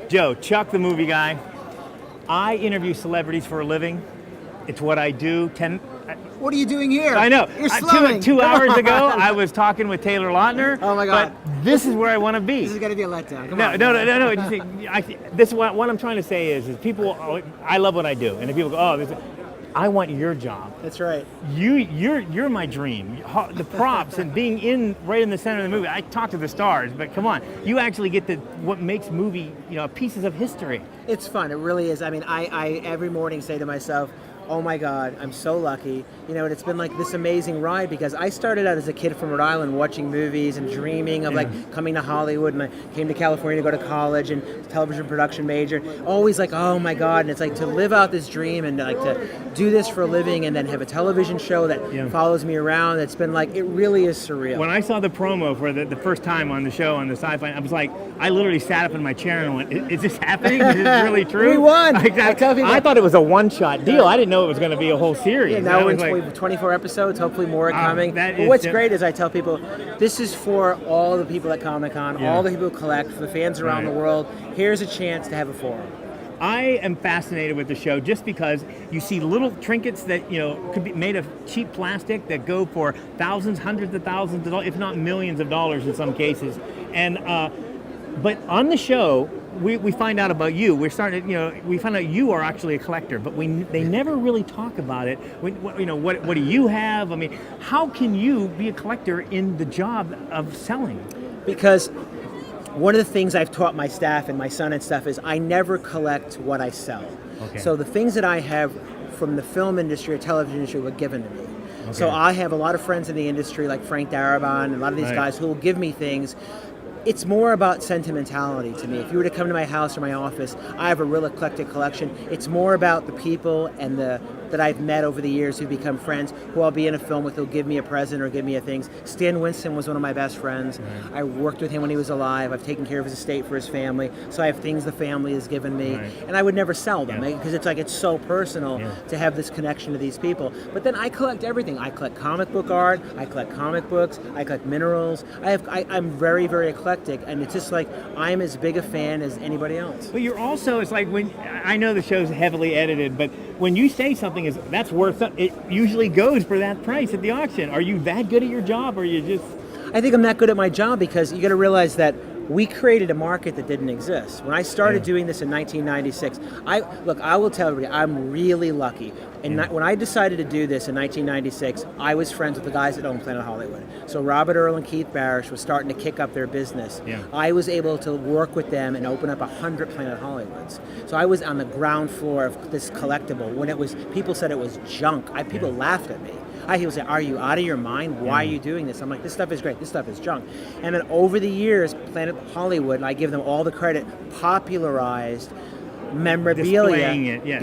Joe, Chuck the movie guy. I interview celebrities for a living. It's what I do. What are you doing here? I know. You're slumming. Two hours ago, I was talking with Taylor Lautner. Oh my God. But this is where I want to be. This is going to be a letdown. Come No. on. This is what I'm trying to say is people. I love what I do, and if people go, I want your job. That's right. You're my dream. The props and being right in the center of the movie. I talk to the stars, but come on, you actually get what makes movie, pieces of history. It's fun. It really is. I mean, I every morning say to myself, oh my God, I'm so lucky. And it's been like this amazing ride because I started out as a kid from Rhode Island watching movies and dreaming of coming to Hollywood, and I came to California to go to college and television production major. Always like, oh my God, and it's like to live out this dream and like to do this for a living and then have a television show that follows me around. It's been like, it really is surreal. When I saw the promo for the first time on the show, on the Syfy, I was like, I literally sat up in my chair and went, is this happening? Is this really true? We won! I thought it was a one-shot deal. I didn't know it was going to be a whole series. Yeah, now we're in 24 episodes, hopefully more are coming. But what's great is I tell people, this is for all the people at Comic-Con, all the people who collect, for the fans around the world. Here's a chance to have a forum. I am fascinated with the show just because you see little trinkets that could be made of cheap plastic that go for thousands, hundreds of thousands of dollars, if not millions of dollars in some cases. And but on the show, we find out about you. We find out you are actually a collector, but they never really talk about it. What do you have? I mean, how can you be a collector in the job of selling? Because one of the things I've taught my staff and my son and stuff is I never collect what I sell. Okay. So the things that I have from the film industry or television industry were given to me. Okay. So I have a lot of friends in the industry like Frank Darabont and a lot of these guys who will give me things. It's more about sentimentality to me. If you were to come to my house or my office, I have a real eclectic collection. It's more about the people and that I've met over the years who become friends, who I'll be in a film with, who'll give me a present or give me a things. Stan Winston was one of my best friends. Right. I worked with him when he was alive. I've taken care of his estate for his family. So I have things the family has given me. Right. And I would never sell them because it's so personal to have this connection to these people. But then I collect everything. I collect comic book art. I collect comic books. I collect minerals. I'm very, very eclectic. And it's just like I'm as big a fan as anybody else. But you're also, it's like when I know the show's heavily edited, but when you say something that's worth it usually goes for that price at the auction. Are you that good at your job, or you just? I think I'm that good at my job because you got to realize that we created a market that didn't exist. When I started doing this in 1996, I will tell everybody, I'm really lucky. And when I decided to do this in 1996, I was friends with the guys that own Planet Hollywood. So Robert Earl and Keith Barish was starting to kick up their business. Yeah. I was able to work with them and open up 100 Planet Hollywoods. So I was on the ground floor of this collectible. When people said it was junk, people laughed at me. People say, are you out of your mind? Why are you doing this? I'm like, this stuff is great. This stuff is junk. And then over the years, Planet Hollywood, and I give them all the credit, popularized memorabilia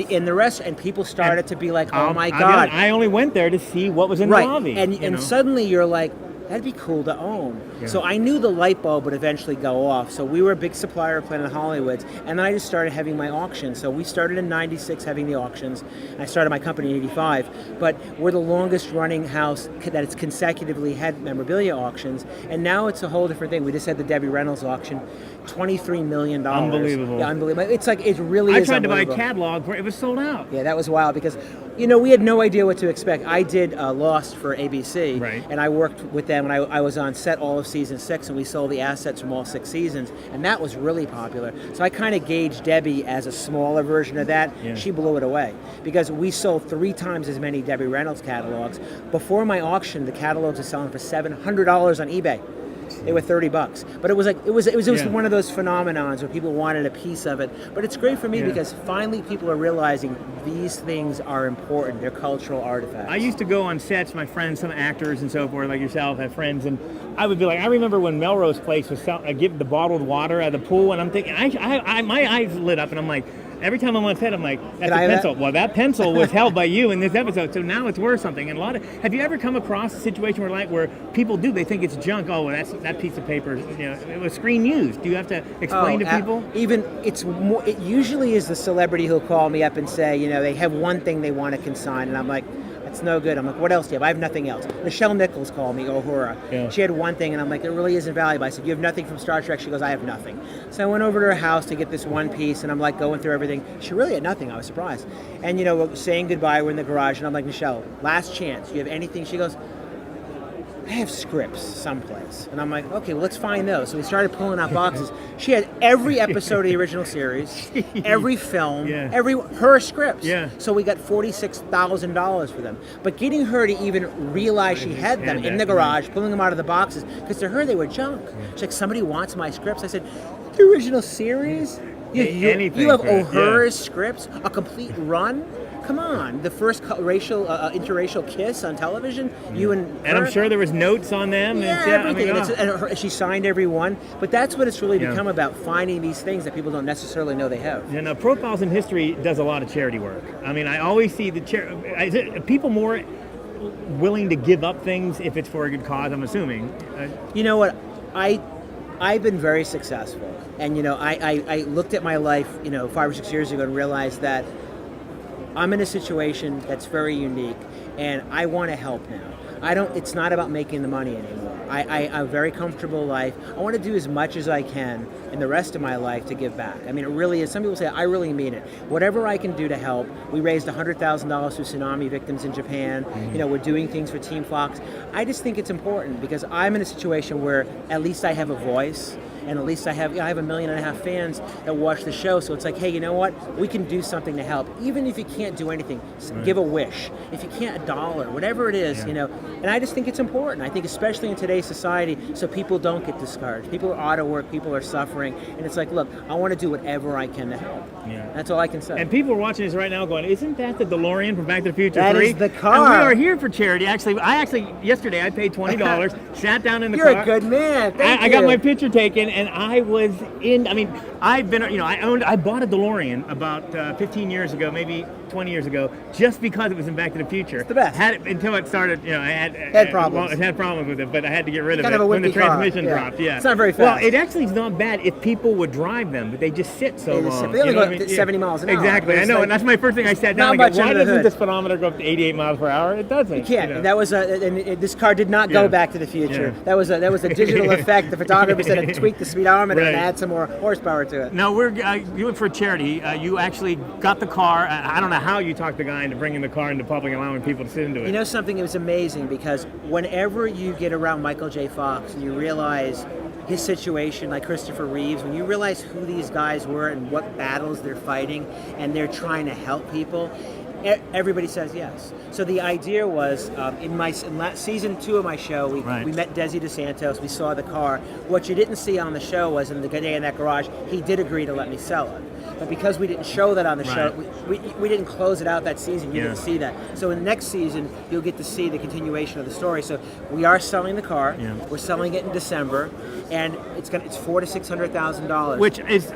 in the restaurant, and people started to be like, oh my God. I only went there to see what was in the lobby. And suddenly you're like, that'd be cool to own. Yeah. So I knew the light bulb would eventually go off. So we were a big supplier of Planet Hollywoods. And then I just started having my auctions. So we started in 96 having the auctions. I started my company in 85. But we're the longest running house that it's consecutively had memorabilia auctions. And now it's a whole different thing. We just had the Debbie Reynolds auction. $23 million. Unbelievable. Yeah, unbelievable. It's like, it really is I tried to buy a catalog, it was sold out. Yeah, that was wild because, we had no idea what to expect. I did Lost for ABC, and I worked with them, and I was on set all of season 6, and we sold the assets from all 6 seasons, and that was really popular. So I kind of gauged Debbie as a smaller version of that. Yeah. She blew it away because we sold 3 times as many Debbie Reynolds catalogs. Before my auction, the catalogs were selling for $700 on eBay. They were $30, but it was one of those phenomenons where people wanted a piece of it. But it's great for me because finally people are realizing these things are important. They're cultural artifacts. I used to go on sets. My friends, some actors and so forth, like yourself, have friends, and I would be like, I remember when Melrose Place was giving the bottled water at the pool, and I'm thinking, my eyes lit up, and I'm like. Every time I'm on set, I'm like, that's a pencil. Well, that pencil was held by you in this episode, so now it's worth something. And have you ever come across a situation where people they think it's junk? Oh, well, that piece of paper, it was screen used. Do you have to explain to people? It usually is the celebrity who'll call me up and say, they have one thing they want to consign, and I'm like, It's no good. I'm like, what else do you have? I have nothing else. Nichelle Nichols called me, Uhura. Yeah. She had one thing, and I'm like, it really isn't valuable. I said, you have nothing from Star Trek? She goes, I have nothing. So I went over to her house to get this one piece, and I'm like going through everything. She really had nothing. I was surprised. And, you know, we're saying goodbye. We're in the garage, and I'm like, Nichelle, last chance. Do you have anything? She goes, I have scripts someplace. And I'm like, okay, well, let's find those. So we started pulling out boxes. She had every episode of the original series, every film, her scripts. Yeah. So we got $46,000 for them. But getting her to even realize she had them in the garage, pulling them out of the boxes, because to her they were junk. She's like, somebody wants my scripts. I said, the original series? You have Uhura's scripts, a complete run? Come on, the first interracial kiss on television, you and her. And I'm sure there was notes on them. Yeah, everything. And she signed every one. But that's what it's really become about, finding these things that people don't necessarily know they have. And Profiles in History does a lot of charity work. I mean, I always see people more willing to give up things if it's for a good cause, I'm assuming. You know what? I've been very successful. And, you know, I looked at my life, you know, 5 or 6 years ago and realized that I'm in a situation that's very unique, and I want to help now. It's not about making the money anymore. I have a very comfortable life. I want to do as much as I can in the rest of my life to give back. I mean, it really is. Some people say, I really mean it. Whatever I can do to help. We raised $100,000 for tsunami victims in Japan. You know, we're doing things for Team Fox. I just think it's important because I'm in a situation where at least I have a voice. And at least I have 1.5 million fans that watch the show. So it's like, hey, you know what? We can do something to help. Even if you can't do anything, give a wish. If you can't, $1, whatever it is, you know. And I just think it's important. I think especially in today's society, so people don't get discouraged. People are out of work. People are suffering. And it's like, look, I want to do whatever I can to help. Yeah. That's all I can say. And people are watching this right now going, isn't that the DeLorean from Back to the Future 3? That is the car. And we are here for charity. Yesterday I paid $20, sat down in the car. You're a good man. Thank you. I got my picture taken, and I was I bought a DeLorean about 15 years ago, maybe 20 years ago, just because it was in Back to the Future. It's the best. Until it started, you know, I had problems. It had problems with it, but I had to get rid of kind it of when the transmission dropped. Yeah, it's not very fast. Well, it actually is not bad if people would drive them, but they just sit so long. They only go 70 miles an hour. Exactly, I know, and that's my first thing I sat down and go, why doesn't this speedometer go up to 88 miles per hour? It doesn't. You can't. You know? And that was this car did not go Back to the Future. Yeah. That was a digital effect. The photographer said to tweak the speedometer and add some more horsepower to it. No, we're doing for charity. You actually got the car. I don't know how you talked the guy into bringing the car into public and allowing people to sit into it. You know something? It was amazing because whenever you get around Michael J. Fox and you realize his situation, like Christopher Reeves, when you realize who these guys were and what battles they're fighting and they're trying to help people, everybody says yes. So the idea was, in season 2 of my show, we met Desi DeSantos, we saw the car. What you didn't see on the show was in the day in that garage, he did agree to let me sell it. But because we didn't show that on the show, we didn't close it out that season. You didn't see that. So in the next season, you'll get to see the continuation of the story. So we are selling the car. Yeah. We're selling it in December, and it's $400,000 to $600,000. Which is,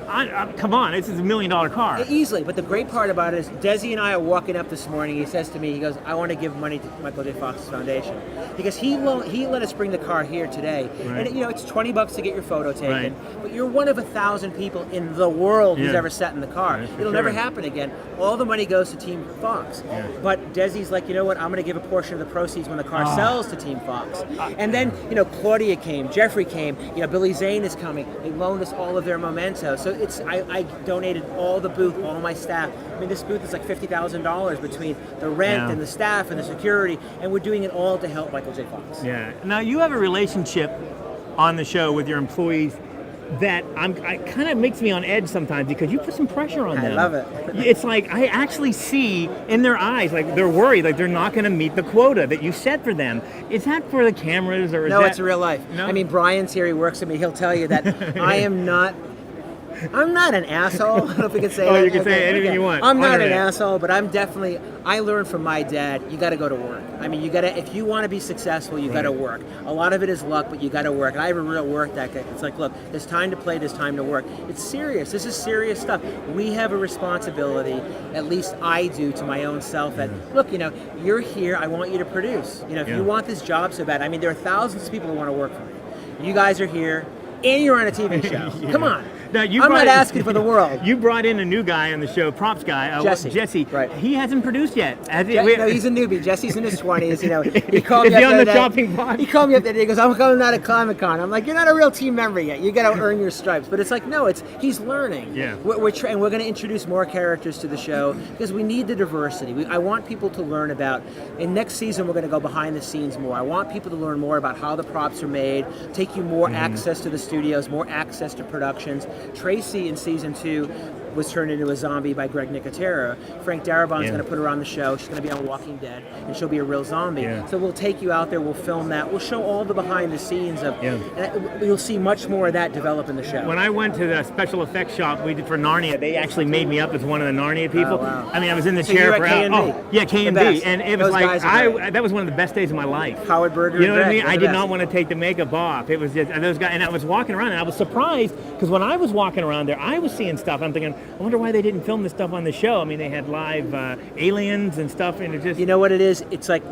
come on, this is $1 million car. Easily. But the great part about it is, Desi and I are walking up this morning. He says to me, he goes, I want to give money to Michael J. Fox's foundation because he let us bring the car here today. Right. And it's $20 to get your photo taken. But you're one of 1,000 people in the world who's ever sat in the car. It'll never happen again. All the money goes to Team Fox. Yeah. But Desi's like, you know what? I'm going to give a portion of the proceeds when the car sells to Team Fox. And then, Claudia came, Jeffrey came, Billy Zane is coming. They loaned us all of their memento. So I donated all the booth, all my staff. I mean, this booth is like $50,000 between the rent and the staff and the security, and we're doing it all to help Michael J. Fox. Yeah. Now, you have a relationship on the show with your employees that kind of makes me on edge sometimes because you put some pressure on them. I love it. It's like I actually see in their eyes, like they're worried, like they're not going to meet the quota that you set for them. Is that for the cameras or is No, it's real life. No? I mean, Brian's here, he works with me, he'll tell you that I'm not an asshole. I don't know if we can say that. You can say anything you want. I'm not an asshole, but I learned from my dad, you got to go to work. I mean, if you want to be successful, you got to work. A lot of it is luck, but you got to work. And I have a real work ethic. It's like, look, there's time to play, there's time to work. It's serious. This is serious stuff. We have a responsibility, at least I do, to my own self that, look, you're here, I want you to produce. If you want this job so bad, I mean, there are thousands of people who want to work for me. You guys are here. And you're on a TV show. Come on. Now, I'm not asking for the world. You brought in a new guy on the show, props guy, Jesse. Right. He hasn't produced yet. No, he's a newbie. Jesse's in his 20s. You know, he called Is me he up on the there. chopping block? He called me up there. He goes, "I'm coming out of Comic-Con." I'm like, "You're not a real team member yet. You got to earn your stripes." But it's like, no, he's learning. Yeah. We're going to introduce more characters to the show because we need the diversity. I want people to learn about. And next season, we're going to go behind the scenes more. I want people to learn more about how the props are made, take you more access to the studios, more access to productions. Tracy in season 2 was turned into a zombie by Greg Nicotero. Frank Darabont's going to put her on the show. She's going to be on Walking Dead, and she'll be a real zombie. Yeah. So we'll take you out there. We'll film that. We'll show all the behind the scenes of. And you'll see much more of that develop in the show. When I went to the special effects shop we did for Narnia, they actually made me up as one of the Narnia people. Oh, wow. I mean, I was in the So chair you're for at K&B. K&B, and it was Those like guys are great. that was one of the best days of my life. Howard Berger. You know and what I Greg, mean? they're I the did best. not want to take the makeup off. It was just and those guys, and I was walking around, and I was surprised because when I was walking around there, I was seeing stuff. I'm thinking, I wonder why they didn't film this stuff on the show. I mean, they had live aliens and stuff, and it just. You know what it is? It's like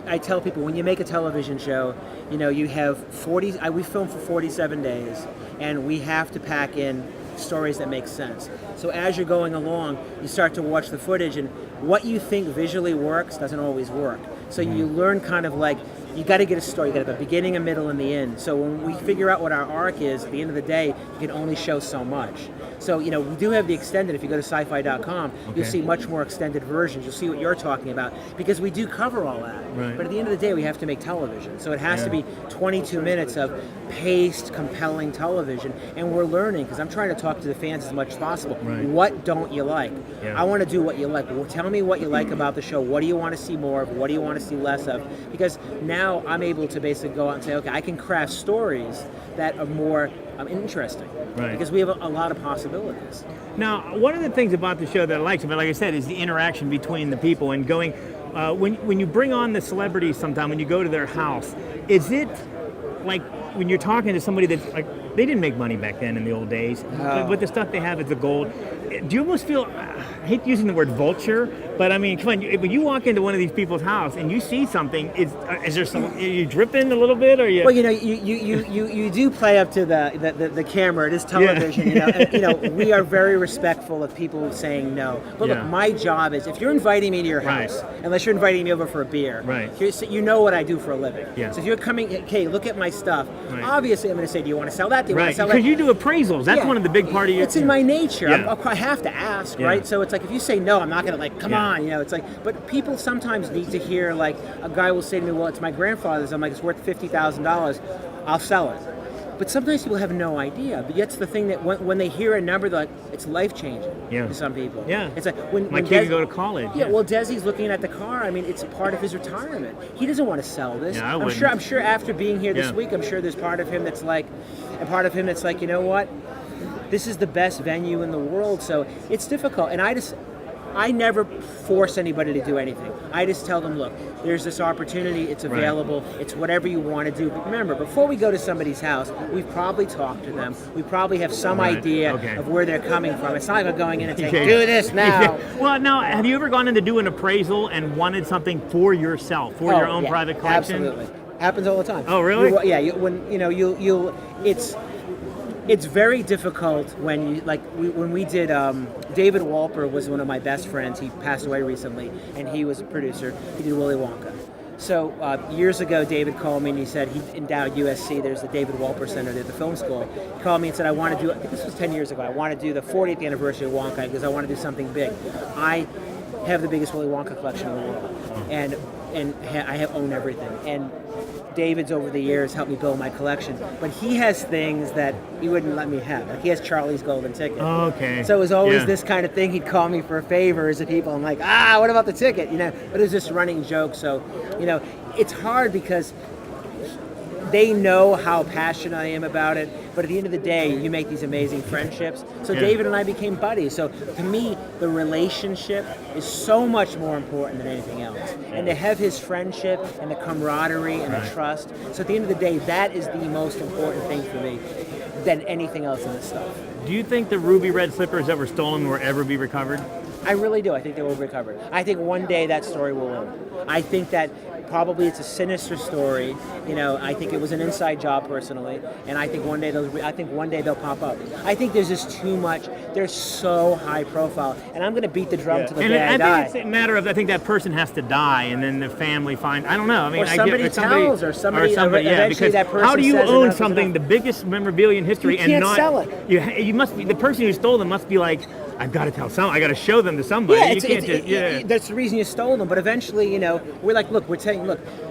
I tell people when you make a television show, you know, you have 40. We film for 47 days, and we have to pack in stories that make sense. So as you're going along, you start to watch the footage, and what you think visually works doesn't always work. So you learn kind of like, you got to get a story. You got to have a beginning, a middle, and the end. So when we figure out what our arc is, at the end of the day, you can only show so much. So, you know, we do have the extended. If you go to syfy.com, you'll see much more extended versions. You'll see what you're talking about because we do cover all that. Right. But at the end of the day, we have to make television. So it has to be 22 minutes of paced, compelling television. And we're learning because I'm trying to talk to the fans as much as possible. Right. What don't you like? Yeah. I want to do what you like. Well, tell me what you like about the show. What do you want to see more of? What do you want to see less of? Because now I'm able to basically go out and say, okay, I can craft stories that are more interesting. Right. Because we have a lot of possibilities. Now, one of the things about the show that I like, but like I said, is the interaction between the people and going. When you bring on the celebrities, sometime when you go to their house, is it like when you're talking to somebody that's like they didn't make money back then in the old days, but with the stuff they have, it's the gold. Do you almost feel? I hate using the word vulture, but I mean, come on. When you walk into one of these people's house and you see something, is there some? Are you dripping a little bit, or you? Well, you know, you do play up to the camera. It is television. You know, and, you know, we are very respectful of people saying no. But look, my job is if you're inviting me to your house, unless you're inviting me over for a beer, you know what I do for a living. Yeah. So if you're coming, okay, look at my stuff. Obviously, I'm going to say, do you want to sell that? Do you want to sell that? Because you do appraisals. That's one of the big part of your. It's in my nature. Yeah. I have to ask, right? So it's like if you say no, I'm not going to like, come on, you know. It's like, but people sometimes need to hear like a guy will say to me, well, it's my grandfather's. I'm like, it's worth $50,000. I'll sell it. But sometimes people have no idea. But that's the thing that when they hear a number, they're like, it's life changing to some people. Yeah. It's like when my kid can go to college. Yeah. Well, Desi's looking at the car. I mean, it's a part of his retirement. He doesn't want to sell this. Yeah, I'm sure after being here this week, I'm sure there's part of him that's like, you know what? This is the best venue in the world. So it's difficult. And I never force anybody to do anything. I just tell them, look, there's this opportunity, it's available, it's whatever you want to do. But remember, before we go to somebody's house, we've probably talked to them. We probably have some idea of where they're coming from. It's not like going in and saying, do this now. Well, now, have you ever gone in to do an appraisal and wanted something for yourself, for your own private collection? Absolutely. Happens all the time. Oh, really? It's very difficult when when we did David Walper was one of my best friends. He passed away recently, and he was a producer. He did Willy Wonka. So years ago, David called me and he said he endowed USC. There's the David Walper Center there at the film school. He called me and said, I want to do, this was 10 years ago, I want to do the 40th anniversary of Wonka because I want to do something big. I have the biggest Willy Wonka collection in the world, and I own everything. And David's over the years helped me build my collection, but he has things that he wouldn't let me have. Like he has Charlie's Golden Ticket. Oh, okay. So it was always this kind of thing. He'd call me for favors of people. I'm like, what about the ticket? You know, but it was just running joke. So, you know, it's hard because they know how passionate I am about it. But at the end of the day, you make these amazing friendships. So David and I became buddies. So to me, the relationship is so much more important than anything else. And to have his friendship and the camaraderie and the trust. So at the end of the day, that is the most important thing for me than anything else in this stuff. Do you think the ruby red slippers that were stolen will ever be recovered? I really do. I think they will recover. I think one day that story will end. I think that probably it's a sinister story. You know, I think it was an inside job personally, and I think one day they'll pop up. I think there's just too much. They're so high profile, and I'm going to beat the drum to the day I die. I think it's a matter of I think that person has to die, and then the family finds. I don't know. I mean, or somebody tells, or somebody yeah. Because that person how do you says own something, the biggest memorabilia in history, and not sell it? You must be the person who stole them must be like, I've got to tell someone. I got to show them to somebody. That's the reason you stole them. But eventually, you know, we're saying,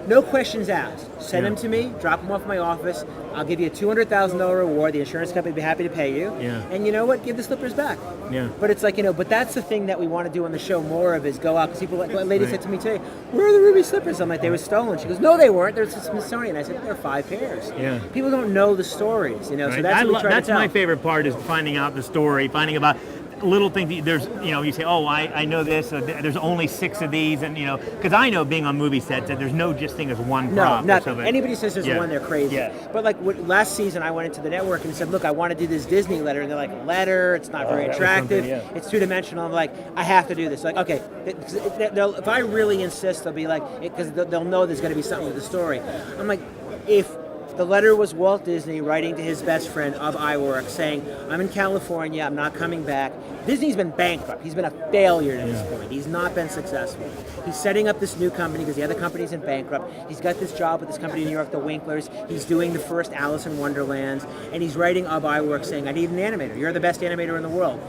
no questions asked. Send them to me. Drop them off my office. I'll give you a $200,000 reward. The insurance company will be happy to pay you. Yeah. And you know what? Give the slippers back. Yeah. But it's like, but that's the thing that we want to do on the show more of is go out. Because people, a lady said to me today, where are the ruby slippers? I'm like, they were stolen. She goes, no, they weren't. They're Smithsonian. I said, there are 5 pairs. Yeah. People don't know the stories, you know. Right. So that's what we try to tell. My favorite part is finding out the story, finding about little things. There's, you say, oh, I know this. There's only 6 of these, and because I know being on movie sets that there's no just thing as one prop. No, nothing. Anybody says there's one, they're crazy. Yeah. But last season, I went into the network and said, look, I want to do this Disney letter, and they're like, letter? It's not very attractive. It's 2-dimensional. I'm like, I have to do this. Like, okay, if I really insist, they'll be like, because they'll know there's going to be something with the story. I'm like, if the letter was Walt Disney writing to his best friend of iWork saying, I'm in California, I'm not coming back. Disney's been bankrupt. He's been a failure to this point. He's not been successful. He's setting up this new company because the other company's in bankrupt. He's got this job with this company in New York, the Winklers. He's doing the first Alice in Wonderlands. And he's writing of iWork saying, I need an animator. You're the best animator in the world.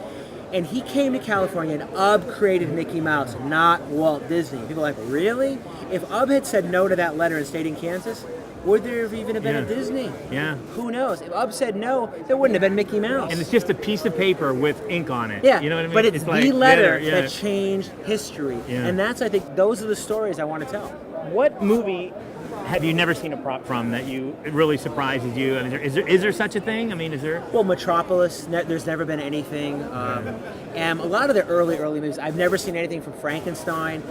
And he came to California and Ub created Mickey Mouse, not Walt Disney. People are like, really? If Ub had said no to that letter and stayed in Kansas, would there have even been a Disney? Yeah. Who knows? If Ub said no, there wouldn't have been Mickey Mouse. And it's just a piece of paper with ink on it. Yeah. You know what I mean? But it's like, the letter that changed history. Yeah. And I think, those are the stories I want to tell. What movie have you never seen a prop from that really surprises you? I mean, is there such a thing? I mean, is there? Well, Metropolis, there's never been anything. And a lot of the early movies, I've never seen anything from Frankenstein.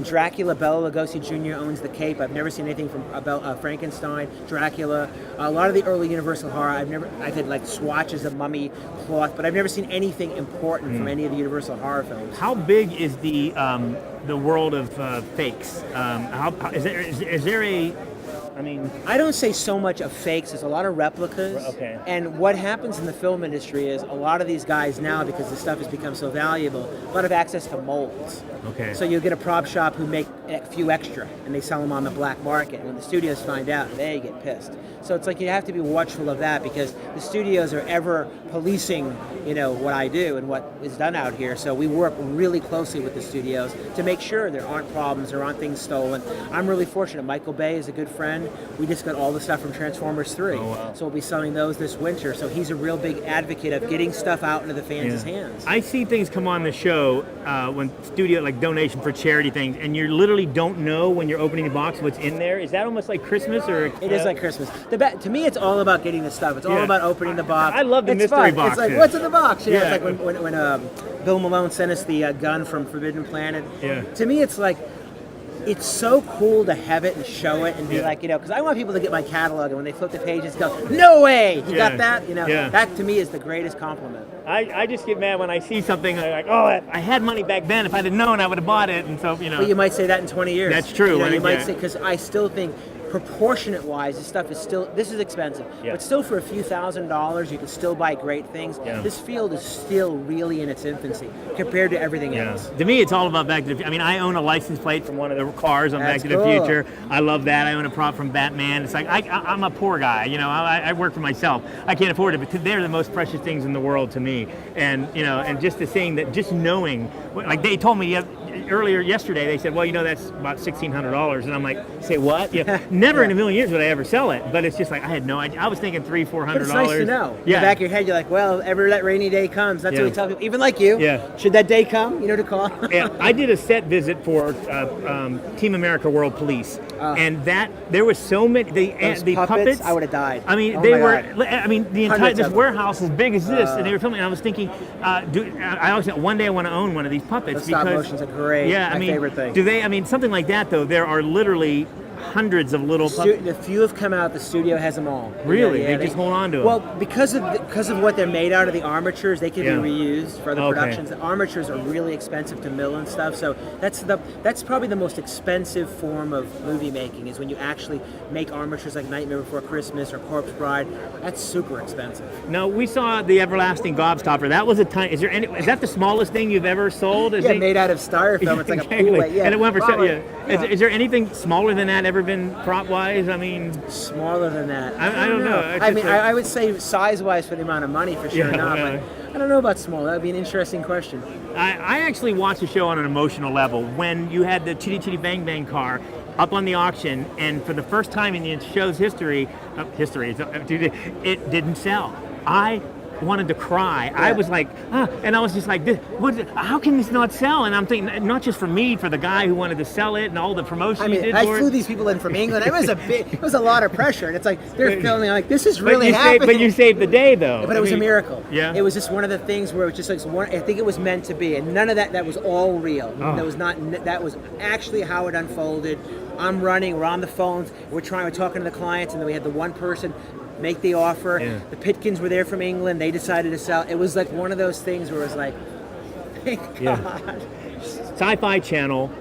Dracula, Bela Lugosi Jr. owns the cape. I've never seen anything from Frankenstein, Dracula. A lot of the early Universal horror, I've had like swatches of mummy cloth, but I've never seen anything important from any of the Universal horror films. How big is the world of fakes? Is there a? I mean, I don't say so much of fakes. There's a lot of replicas. Okay. And what happens in the film industry is a lot of these guys now, because the stuff has become so valuable, a lot of access to molds. Okay. So you get a prop shop who make a few extra, and they sell them on the black market. And when the studios find out, they get pissed. So it's like you have to be watchful of that because the studios are ever policing, what I do and what is done out here. So we work really closely with the studios to make sure there aren't problems, there aren't things stolen. I'm really fortunate. Michael Bay is a good friend. We just got all the stuff from Transformers 3. Oh, wow. So we'll be selling those this winter. So he's a real big advocate of getting stuff out into the fans' hands. I see things come on the show when studio, like donation for charity things, and you literally don't know when you're opening the box what's in there. Is that almost like Christmas? Or It is like Christmas. To me, it's all about getting the stuff. It's all about opening the box. I love the mystery box. It's like, what's in the box? Yeah. It's like when Bill Malone sent us the gun from Forbidden Planet. Yeah. To me, it's like, it's so cool to have it and show it and be like, because I want people to get my catalog and when they flip the pages go, no way, you got that? That to me is the greatest compliment. I just get mad when I see something like, oh, I had money back then. If I'd have known, I would have bought it. And so, But you might say that in 20 years. That's true. You might say, because I still think, proportionate-wise, this is expensive. But still for a few $1,000s, you can still buy great things. Yeah. This field is still really in its infancy compared to everything else. To me, it's all about Back to the Future. I mean, I own a license plate from one of the cars on That's Back to the cool. Future. I love that. I own a prop from Batman. It's like, I'm a poor guy, I work for myself. I can't afford it, but they're the most precious things in the world to me. And, and just the saying that, just knowing, like they told me earlier yesterday, they said, well, that's about $1,600. And I'm like, say what? Never in a million years would I ever sell it. But it's just like, I had no idea. I was thinking $300, $400. But it's nice to know. In the back of your head, you're like, well, ever that rainy day comes. That's what we tell people, even like you. Yeah. Should that day come, to call. I did a set visit for Team America World Police. And there was so many, the puppets. I would have died. I mean, the entire, this warehouse as big as this, and they were filming, and I was thinking, I always said, one day I want to own one of these puppets. The stop motions are great. My favorite thing. Something like that though, there are literally hundreds of little. The few have come out. The studio has them all. Really, they just hold on to them. Well, because of what they're made out of, the armatures, they can be reused for other productions. The armatures are really expensive to mill and stuff. So that's probably the most expensive form of movie making, is when you actually make armatures like Nightmare Before Christmas or Corpse Bride. That's super expensive. Now, we saw the Everlasting Gobstopper. That was a tiny. Is that the smallest thing you've ever sold? Made out of styrofoam. It's like a pool. And it went for Is there anything smaller than that ever been prop wise? I mean, smaller than that. I don't know. I would say size wise for the amount of money for sure. But I don't know about small. That would be an interesting question. I actually watched the show on an emotional level when you had the Chitty Chitty Bang Bang car up on the auction, and for the first time in the show's history, it didn't sell. I wanted to cry. I was like, and I was just like, how can this not sell? And I'm thinking, not just for me, for the guy who wanted to sell it and all the promotion he did I for flew it. these people in from England. It was a lot of pressure, and it's like they're filming like this is really happening. But you saved the day, though. But it was a miracle. Yeah. It was just one of the things where it was just like I think it was meant to be, and none of that was all real. That was actually how it unfolded. I'm running. We're on the phones. We're talking to the clients, and then we had the one person make the offer. Yeah. The Pitkins were there from England. They decided to sell. It was like one of those things where it was like, thank God. Syfy Channel.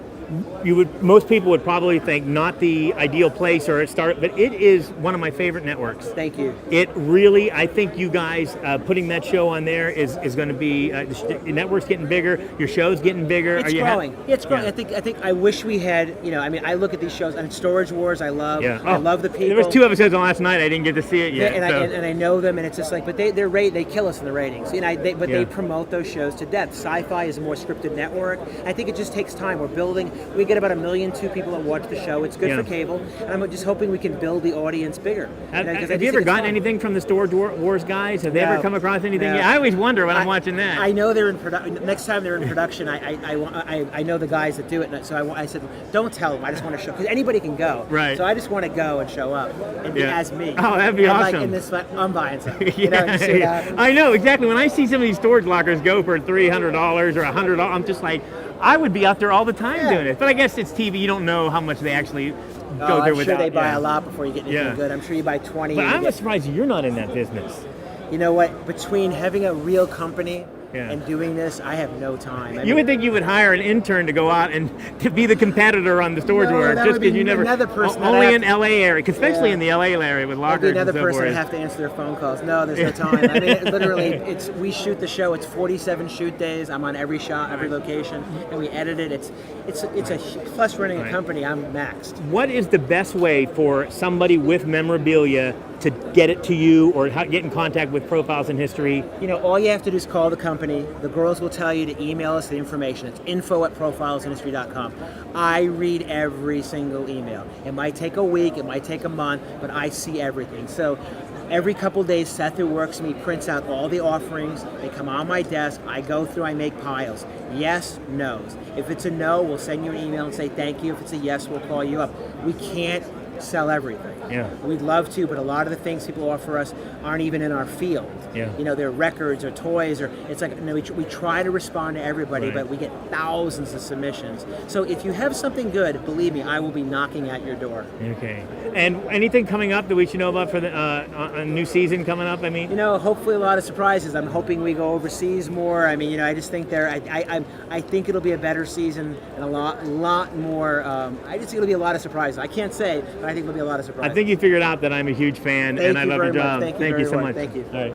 Most people would probably think not the ideal place or start, but it is one of my favorite networks. Thank you. It really, I think you guys putting that show on there is going to be the network's getting bigger. Your show's getting bigger. It's growing. It's growing. I think I wish we had. I look at these shows. And Storage Wars, I love. Yeah. I love the people. There was 2 episodes on last night. I didn't get to see it yet. And I know them, and it's just like, but they kill us in the ratings. They promote those shows to death. Syfy is a more scripted network. I think it just takes time. We're building. We get about 1.2 million people that watch the show. It's good for cable, and I'm just hoping we can build the audience bigger. Have you ever gotten anything from the Storage Wars guys? Have they ever come across anything? I always wonder when I'm watching that. I know they're in production. Next time they're in production, I know the guys that do it. So I said, don't tell them. I just want to show, because anybody can go. Right. So I just want to go and show up and be as me. Oh, that'd be awesome. I'm buying something. I know exactly. When I see some of these storage lockers go for $300 or $100, I'm just like, I would be out there all the time doing it. But I guess it's TV. You don't know how much they actually go there without. I'm sure they buy a lot before you get anything good. I'm sure you buy 20. But I'm surprised you're not in that business. You know what? Between having a real company and doing this, I have no time. You would think you would hire an intern to go out and to be the competitor on the storage work, just because you never. Another person only in LA area, especially in the LA area with lockers. Another and so person forth. would have to answer their phone calls. No, there's no time. I mean, literally, we shoot the show. It's 47 shoot days. I'm on every shot, every location, and we edit it. It's a plus running a company. I'm maxed. What is the best way for somebody with memorabilia to get it to you or get in contact with Profiles in History? All you have to do is call the company. The girls will tell you to email us the information. It's info@profilesinhistory.com. I read every single email. It might take a week, it might take a month, but I see everything. So every couple days, Seth, who works for me, prints out all the offerings. They come on my desk. I go through, I make piles. Yes, no's. If it's a no, we'll send you an email and say thank you. If it's a yes, we'll call you up. We can't sell everything. Yeah. We'd love to, but a lot of the things people offer us aren't even in our field. Yeah. They're records or toys, or it's like we try to respond to everybody, but we get thousands of submissions. So if you have something good, believe me, I will be knocking at your door. Okay. And anything coming up that we should know about for the a new season coming up? I mean, hopefully a lot of surprises. I'm hoping we go overseas more. I mean, I just think I think it'll be a better season and a lot more. I just think it'll be a lot of surprises. I can't say, but I think it'll be a lot of surprises. I think you figured out that I'm a huge fan and I love your job. Thank you so much. Thank you. All right.